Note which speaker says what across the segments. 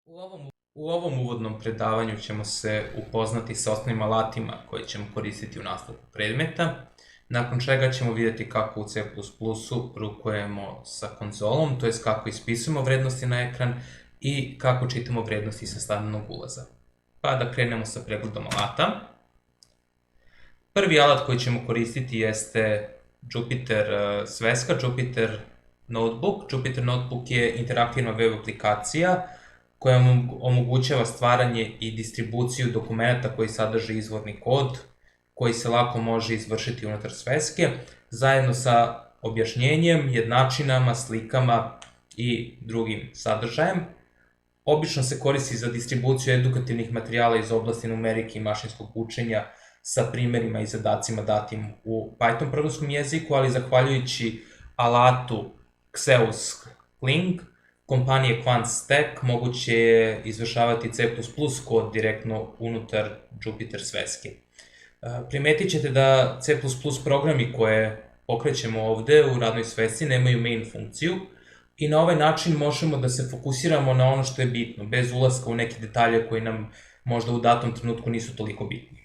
Speaker 1: U ovom uvodnom predavanju ćemo se upoznati sa osnovnim alatima koje ćemo koristiti u nastavku predmeta, nakon čega ćemo vidjeti kako u C++-u rukujemo sa konzolom, to jest kako ispisujemo vrednosti na ekran i kako čitamo vrednosti sa standardnog ulaza. Pa da krenemo sa pregledom alata. Prvi alat koji ćemo koristiti jeste Jupyter sveska, Jupyter Notebook. Jupyter Notebook je interaktivna web aplikacija koja omogućava stvaranje i distribuciju dokumenta koji sadrže izvorni kod, koji se lako može izvršiti unutar sveske, zajedno sa objašnjenjem, jednačinama, slikama i drugim sadržajem. Obično se koristi za distribuciju edukativnih materijala iz oblasti numerike i mašinskog učenja sa primerima i zadacima datim u Python programskom jeziku, ali zahvaljujući alatu Xeus Kling, kompanije QuantStack, moguće je izvršavati C++ kod direktno unutar Jupyter sveske. Primetit ćete da C++ programi koje pokrećemo ovde u radnoj svesci nemaju main funkciju i na ovaj način možemo da se fokusiramo na ono što je bitno, bez ulaska u neke detalje koji nam možda u datom trenutku nisu toliko bitni.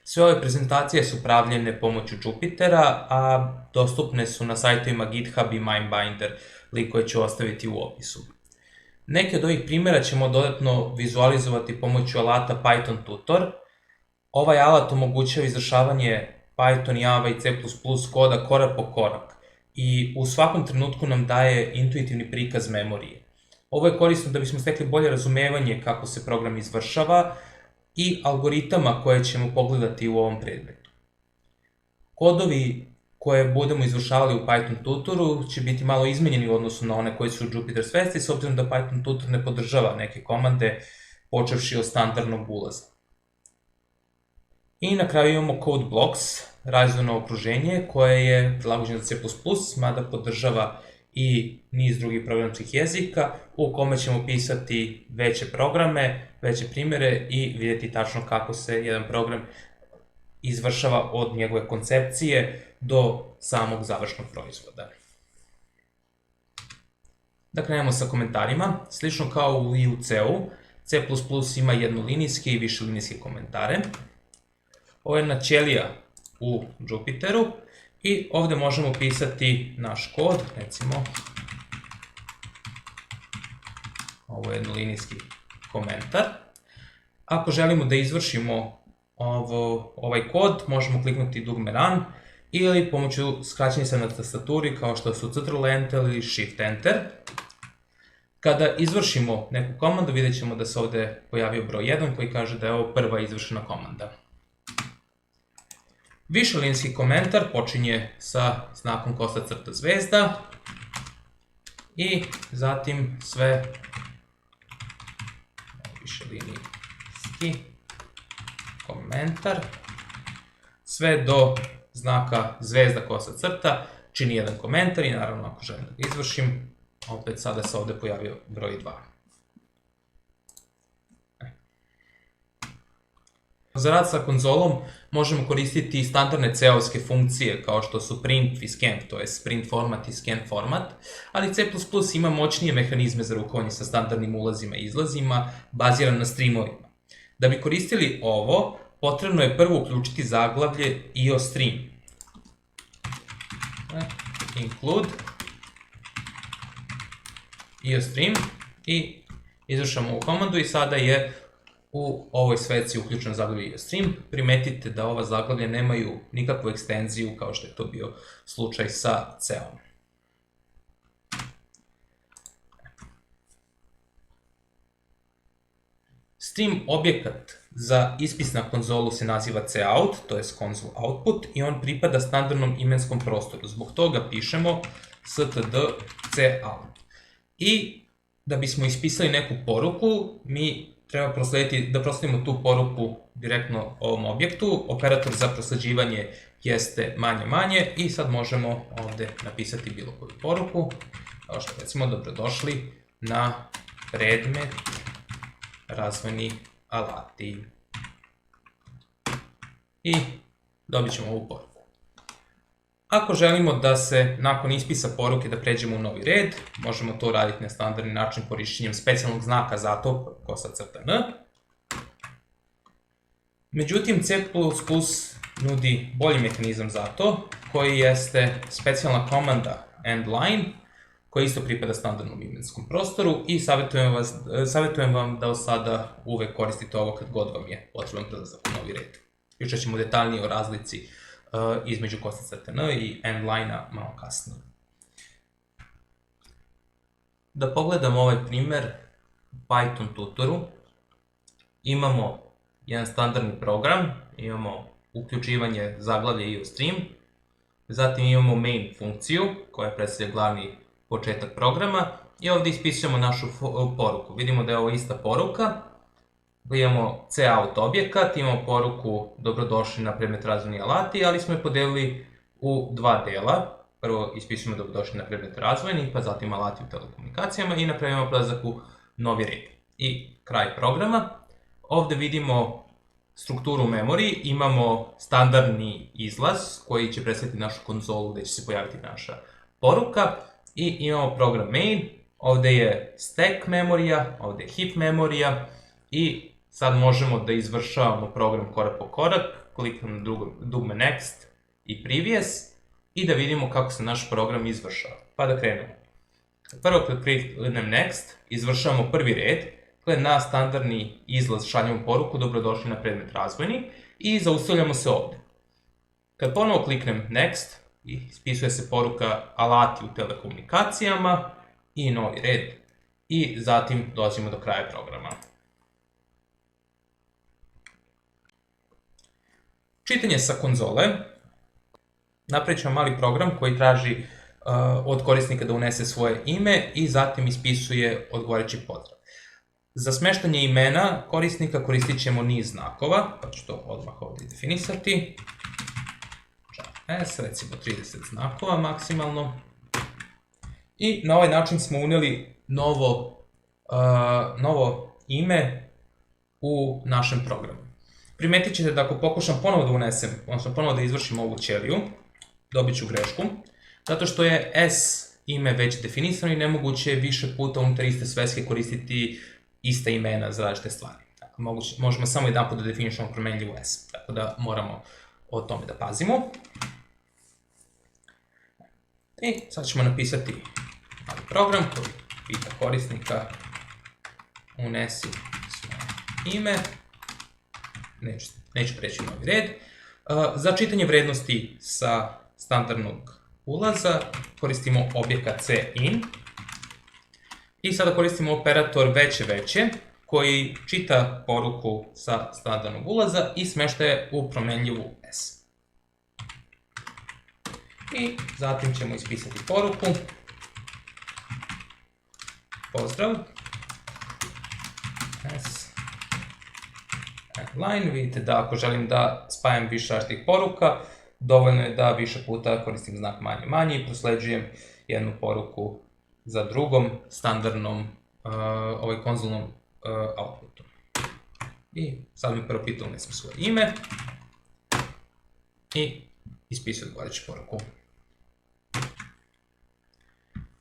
Speaker 1: Sve ove prezentacije su pravljene pomoću Jupytera, a dostupne su na sajtovima GitHub i Mindbinder, link koji ću ostaviti u opisu. Neke od ovih primjera ćemo dodatno vizualizovati pomoću alata Python Tutor. Ovaj alat omogućava izvršavanje Python, Java i C++ koda korak po korak i u svakom trenutku nam daje intuitivni prikaz memorije. Ovo je korisno da bismo stekli bolje razumevanje kako se program izvršava i algoritama koje ćemo pogledati u ovom predmetu. Kodovi koje budemo izvršavali u Python tutoru će biti malo izmenjeni u odnosu na one koji su u Jupyter svesci, s obzirom da Python tutor ne podržava neke komande počevši od standardnog ulaza. I na kraju imamo code blocks, razdvojeno okruženje koje je prilagođeno za C++, mada podržava i niz drugih programskih jezika u kome ćemo pisati veće programe, veće primjere i vidjeti tačno kako se jedan program izvršava od njegove koncepcije do samog završnog proizvoda. Da krenemo sa komentarima. Slično kao i u C-u, C++ ima jednolinijske i višelinijske komentare. Ovo je načelija u Jupyteru i ovde možemo pisati naš kod, recimo ovo je jednolinijski komentar. Ako želimo da izvršimo ovaj kod, možemo kliknuti dugme Run ili pomoću skraćenica na tastaturi kao što su Ctrl-Enter ili Shift-Enter. Kada izvršimo neku komandu, vidjet ćemo da se ovde pojavio broj 1 koji kaže da je ovo prva izvršena komanda. Višelinijski komentar počinje sa znakom kosa crta zvezda i zatim sve višelinijski komentar sve do znaka zvezda kosa crta čini jedan komentar i naravno ako želim da ga izvršim, opet sada se ovde pojavio broj 2. Za rad sa konzolom možemo koristiti standardne C-ovske funkcije kao što su print i scan, to je print format i scan format, ali C++ ima moćnije mehanizme za rukovanje sa standardnim ulazima i izlazima baziran na streamovima. Da bi koristili ovo, potrebno je prvo uključiti zaglavlje IOStream. Include IOStream i izvršamo ovu komandu i sada je u ovoj sveci uključeno zaglavlje IOStream. Primetite da ova zaglavlja nemaju nikakvu ekstenziju kao što je to bio slučaj sa C-om. Stream objekat za ispis na konzolu se naziva cout, to je console output, i on pripada standardnom imenskom prostoru. Zbog toga pišemo std cout. I da bismo ispisali neku poruku, mi treba da prosledimo tu poruku direktno ovom objektu. Operator za prosleđivanje jeste manje i sad možemo ovde napisati bilo koju poruku, kao što recimo dobrodošli na predmet razvojni alati. I dobit ćemo ovu poruku. Ako želimo da se nakon ispisa poruke da pređemo u novi red, možemo to raditi na standardni način korišćenjem specijalnog znaka za to, **n. Međutim, C++ nudi bolji mehanizam za to, koji jeste specijalna komanda endline, koja isto pripada standardnom imenskom prostoru i savjetujem vam da od sada uvek koristite ovo kad god vam je potreban prelazak u novi red. Još ćemo detaljnije o razlici između **n i endline-a malo kasnije. Da pogledamo ovaj primer u Python tutoru, imamo jedan standardni program, imamo uključivanje zaglavlja IOStream, zatim imamo main funkciju koja predstavlja glavni početak programa i ovdje ispisujemo našu poruku. Vidimo da je ovo ista poruka, imamo cout objekat, imamo poruku dobrodošli na predmet razvojni alati, ali smo je podelili u dva dela. Prvo ispisujemo dobrodošli na predmet razvojni, pa zatim alati u telekomunikacijama i napravimo prelazak u novi red. I kraj programa. Ovdje vidimo strukturu u memoriji, imamo standardni izlaz koji će predstaviti našu konzolu gdje će se pojaviti naša poruka i imamo program main, ovdje je stack memorija, ovdje je heap memorija i sad možemo da izvršavamo program korak po korak, kliknemo na dugme next i previous i da vidimo kako se naš program izvršava. Pa da krenemo. Prvo kad kliknem next, izvršavamo prvi red, na standardni izlaz šaljemo poruku dobrodošli na predmet razvojni i zaustavljamo se ovdje. Kad ponovo kliknem next, ispisuje se poruka alati u telekomunikacijama i novi red i zatim dolazimo do kraja programa. Čitanje sa konzole. Napravit ćemo mali program koji traži od korisnika da unese svoje ime i zatim ispisuje odgovarajući pozdrav. Za smeštanje imena korisnika koristit ćemo niz znakova, pa ću to odmah ovdje definisati. Recimo 30 znakova maksimalno. I na ovaj način smo unijeli novo ime u našem programu. Primetit ćete da ako pokušam ponovo da unesem, odnosno ponovo da izvršim ovu ćeliju, dobit ću grešku, zato što je S ime već definisano i nemoguće je više puta unutar iste sveske koristiti ista imena za različite stvari. Možemo samo jedan put da definišemo promenljivu S, tako da moramo o tome da pazimo. I sad ćemo napisati mali program koji pita korisnika unesi svoje ime. Neću preći u novi red. Za čitanje vrednosti sa standardnog ulaza koristimo objekat cin. I sada koristimo operator veće koji čita poruku sa standardnog ulaza i smešta je u promenljivu S. I zatim ćemo ispisati poruku. Pozdrav. S. Line. Vidite da ako želim da spajam više različitih poruka, dovoljno je da više puta koristim znak manje i prosleđujem jednu poruku za drugom standardnom konzolnom outputu. I sad mi prvo pita unesem svoje ime i ispisujem odgovarajuću poruku.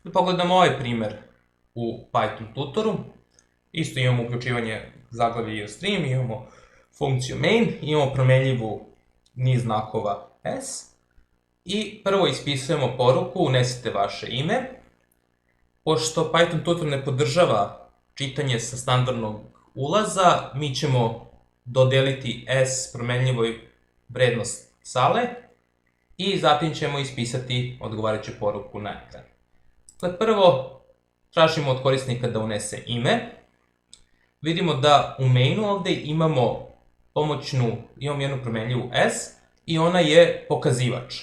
Speaker 1: Da pogledamo ovaj primer u Python tutoru. Isto imamo uključivanje zaglavlja IOStream, imamo funkciju main, imamo promenljivu niz znakova S i prvo ispisujemo poruku, unesite vaše ime. Pošto Python tutor ne podržava čitanje sa standardnog ulaza, mi ćemo dodeliti S promenljivoj vrednost sale i zatim ćemo ispisati odgovarajuću poruku na ekran. Prvo tražimo od korisnika da unese ime. Vidimo da u mainu ovdje imamo jednu promenljivu S i ona je pokazivač.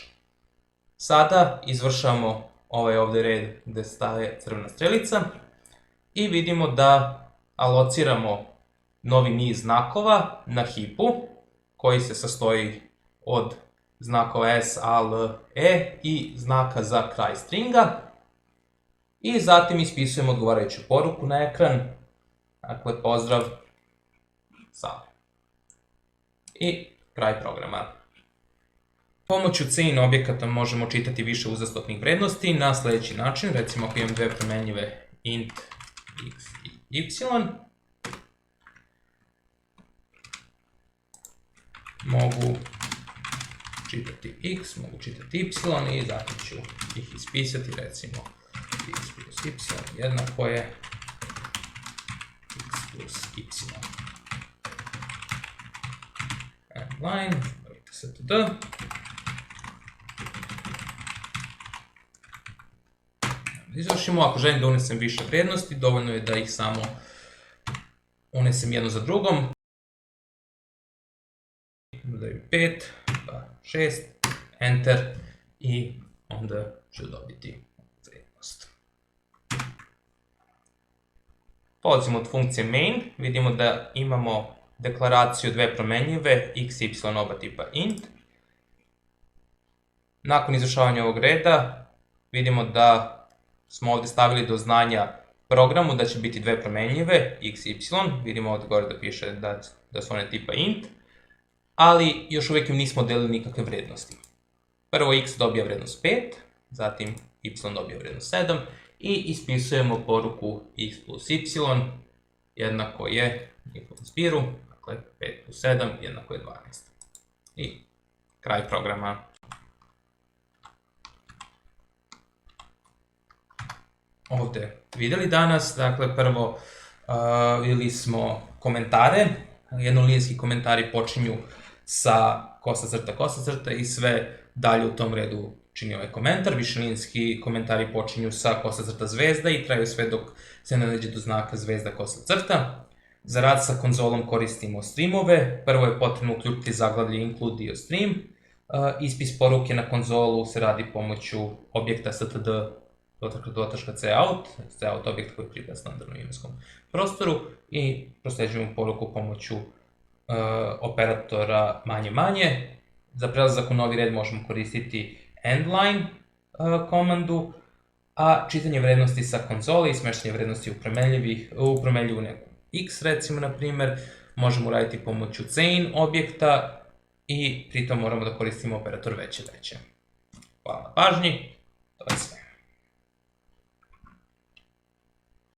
Speaker 1: Sada izvršamo ovaj ovdje red gdje staje crvena strelica i vidimo da alociramo novi niz znakova na heapu koji se sastoji od znakova S, A, L, E i znaka za kraj stringa i zatim ispisujemo odgovarajuću poruku na ekran, dakle pozdrav sale. I kraj programa. Pomoću chain objekata možemo čitati više uzastopnih vrednosti na sledeći način. Recimo ako imam dve promenljive int x i y, mogu čitati x, mogu čitati y i zatim ću ih ispisati, recimo x plus y jednako je x plus y. Line, std. Izvršimo, ako želim da unesem više vrijednosti, dovoljno je da ih samo unesem jedno za drugom. Dodaju 5, pa 6, enter i onda ću dobiti vrijednost. Polazimo od funkcije main, vidimo da imamo deklaraciju dve promenljive, x, y oba tipa int. Nakon izvršavanja ovog reda, vidimo da smo ovdje stavili do znanja programu da će biti dve promenljive, x i y, vidimo ovdje gore da piše da su one tipa int, ali još uvijek im nismo delili nikakve vrednosti. Prvo x dobija vrednost 5, zatim y dobija vrednost 7 i ispisujemo poruku x plus y jednako je njihovom zbiru, dakle 5 plus 7 jednako je 12. I kraj programa. Ovdje vidjeli danas, dakle prvo vidjeli smo komentare, jednolinijski komentari počinju sa kosa crta i sve dalje u tom redu čini ovaj komentar, višelinijski komentari počinju sa kosa crta zvezda i traju sve dok se ne dođe do znaka zvezda kosa crta. Za rad sa konzolom koristimo streamove, prvo je potrebno uključiti zaglavlje include dio stream, ispis poruke na konzolu se radi pomoću objekta std.cout, cout objekt koji pripada standardnom imenskom prostoru i prosleđujemo poruku pomoću operatora manje. Za prelazak u novi red možemo koristiti endline komandu, a čitanje vrednosti sa konzole i smeštanje vrednosti u promenljivu neku x recimo na primer možemo uraditi pomoću chain objekta i pritom moramo da koristimo operator veće. Hvala na pažnji, to je sve.